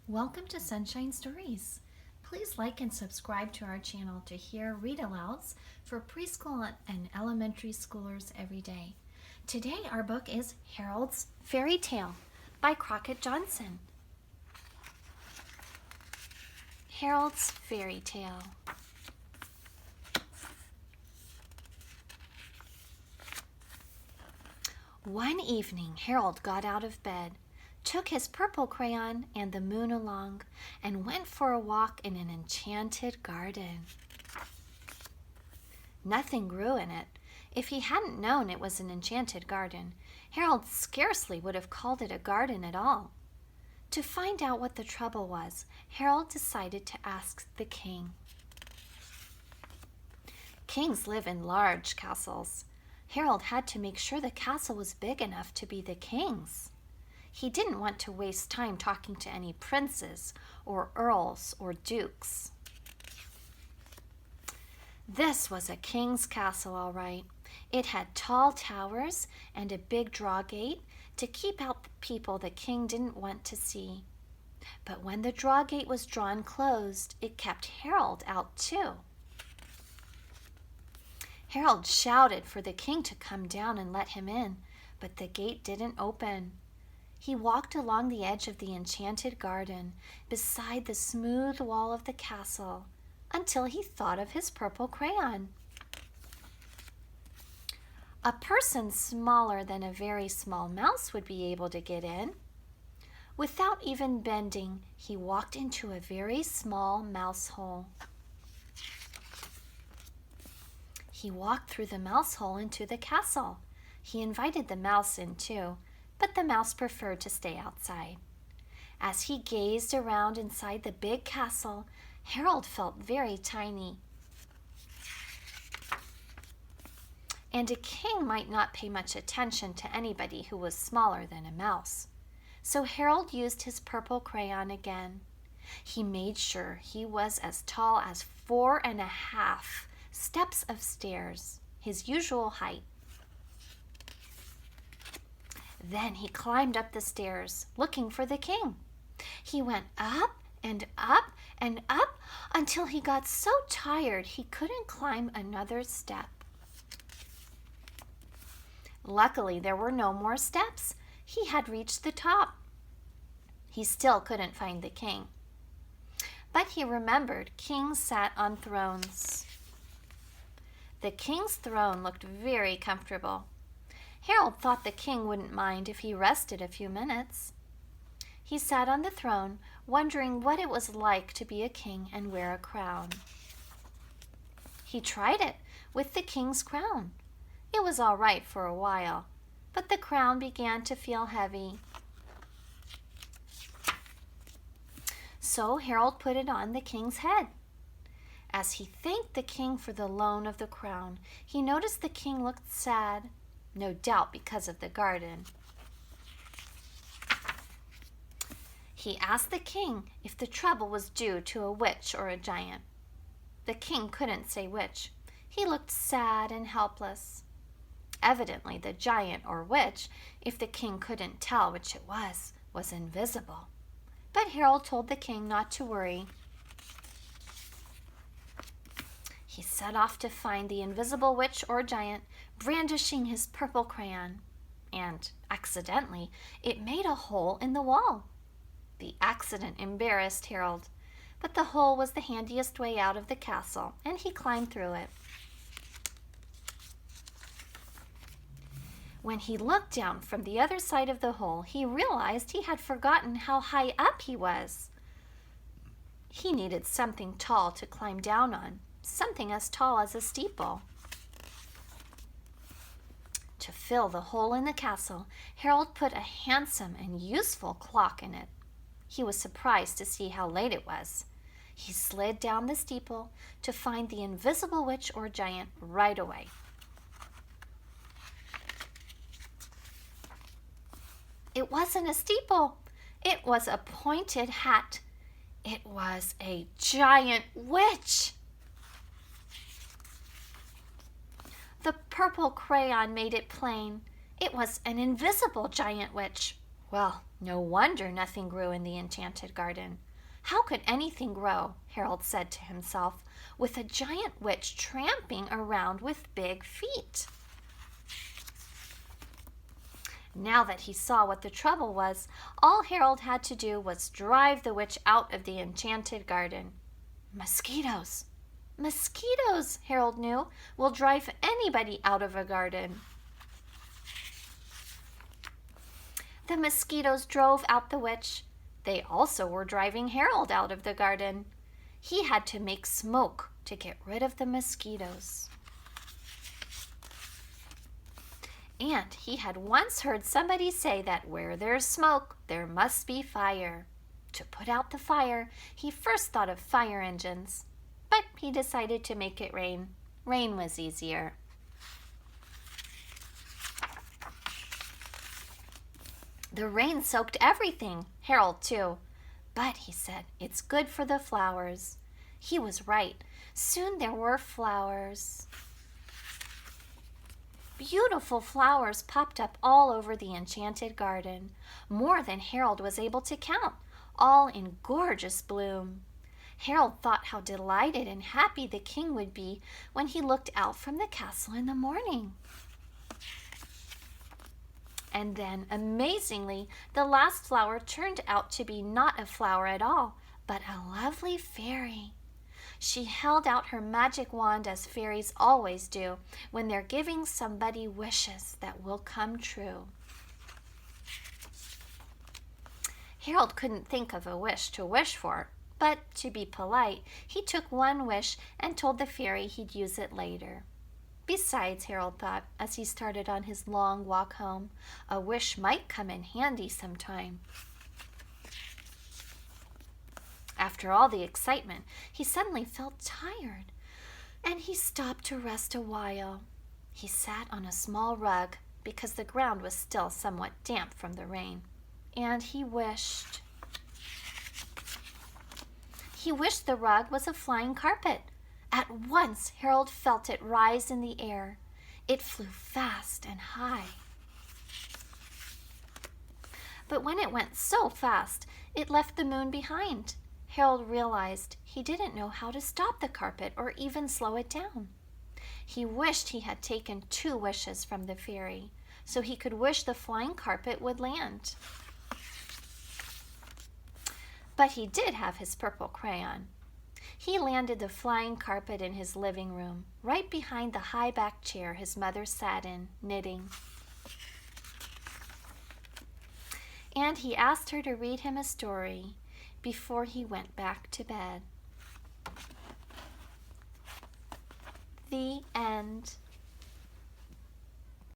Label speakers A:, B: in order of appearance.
A: Welcome to Sunshine Stories. Please like and subscribe to our channel to hear read-alouds for preschool and elementary schoolers every day. Today our book is Harold's Fairy Tale by Crockett Johnson. Harold's Fairy Tale. One evening Harold got out of bed, took his purple crayon and the moon along, and went for a walk in an enchanted garden. Nothing grew in it. If he hadn't known it was an enchanted garden, Harold scarcely would have called it a garden at all. To find out what the trouble was, Harold decided to ask the king. Kings live in large castles. Harold had to make sure the castle was big enough to be the king's. He didn't want to waste time talking to any princes or earls or dukes. This was a king's castle, all right. It had tall towers and a big drawgate to keep out the people the king didn't want to see. But when the drawgate was drawn closed, it kept Harold out too. Harold shouted for the king to come down and let him in, but the gate didn't open. He walked along the edge of the enchanted garden, beside the smooth wall of the castle, until he thought of his purple crayon. A person smaller than a very small mouse would be able to get in. Without even bending, he walked into a very small mouse hole. He walked through the mouse hole into the castle. He invited the mouse in too, but the mouse preferred to stay outside. As he gazed around inside the big castle, Harold felt very tiny. And a king might not pay much attention to anybody who was smaller than a mouse. So Harold used his purple crayon again. He made sure he was as tall as 4.5 steps of stairs, his usual height. Then he climbed up the stairs, looking for the king. He went up and up and up until he got so tired he couldn't climb another step. Luckily, there were no more steps. He had reached the top. He still couldn't find the king. But he remembered kings sat on thrones. The king's throne looked very comfortable. Harold thought the king wouldn't mind if he rested a few minutes. He sat on the throne, wondering what it was like to be a king and wear a crown. He tried it with the king's crown. It was all right for a while, but the crown began to feel heavy. So Harold put it on the king's head. As he thanked the king for the loan of the crown, he noticed the king looked sad. No doubt because of the garden. He asked the king if the trouble was due to a witch or a giant. The king couldn't say which. He looked sad and helpless. Evidently the giant or witch, if the king couldn't tell which it was invisible. But Harold told the king not to worry. He set off to find the invisible witch or giant, brandishing his purple crayon, and accidentally it made a hole in the wall. The accident embarrassed Harold, but the hole was the handiest way out of the castle, and he climbed through it. When he looked down from the other side of the hole, he realized he had forgotten how high up he was. He needed something tall to climb down on, something as tall as a steeple. To fill the hole in the castle, Harold put a handsome and useful clock in it. He was surprised to see how late it was. He slid down the steeple to find the invisible witch or giant right away. It wasn't a steeple. It was a pointed hat. It was a giant witch. The purple crayon made it plain. It was an invisible giant witch. Well, No wonder nothing grew in the enchanted garden. How could anything grow, Harold said to himself, with a giant witch tramping around with big feet? Now that he saw what the trouble was, all Harold had to do was drive the witch out of the enchanted garden. Mosquitoes! Mosquitoes, Harold knew, will drive anybody out of a garden. The mosquitoes drove out the witch. They also were driving Harold out of the garden. He had to make smoke to get rid of the mosquitoes. And he had once heard somebody say that where there's smoke, there must be fire. To put out the fire, he first thought of fire engines, but he decided to make it rain. Rain was easier. The rain soaked everything, Harold too. But, he said, it's good for the flowers. He was right. Soon there were flowers. Beautiful flowers popped up all over the enchanted garden, more than Harold was able to count, all in gorgeous bloom. Harold thought how delighted and happy the king would be when he looked out from the castle in the morning. And then, amazingly, the last flower turned out to be not a flower at all, but a lovely fairy. She held out her magic wand as fairies always do when they're giving somebody wishes that will come true. Harold couldn't think of a wish to wish for, but to be polite, he took one wish and told the fairy he'd use it later. Besides, Harold thought, as he started on his long walk home, a wish might come in handy sometime. After all the excitement, he suddenly felt tired, and he stopped to rest a while. He sat on a small rug because the ground was still somewhat damp from the rain, and he wished. He wished the rug was a flying carpet. At once, Harold felt it rise in the air. It flew fast and high. But when it went so fast, it left the moon behind. Harold realized he didn't know how to stop the carpet or even slow it down. He wished he had taken 2 wishes from the fairy, so he could wish the flying carpet would land. But he did have his purple crayon. He landed the flying carpet in his living room, right behind the high-backed chair his mother sat in, knitting. And he asked her to read him a story before he went back to bed. The end.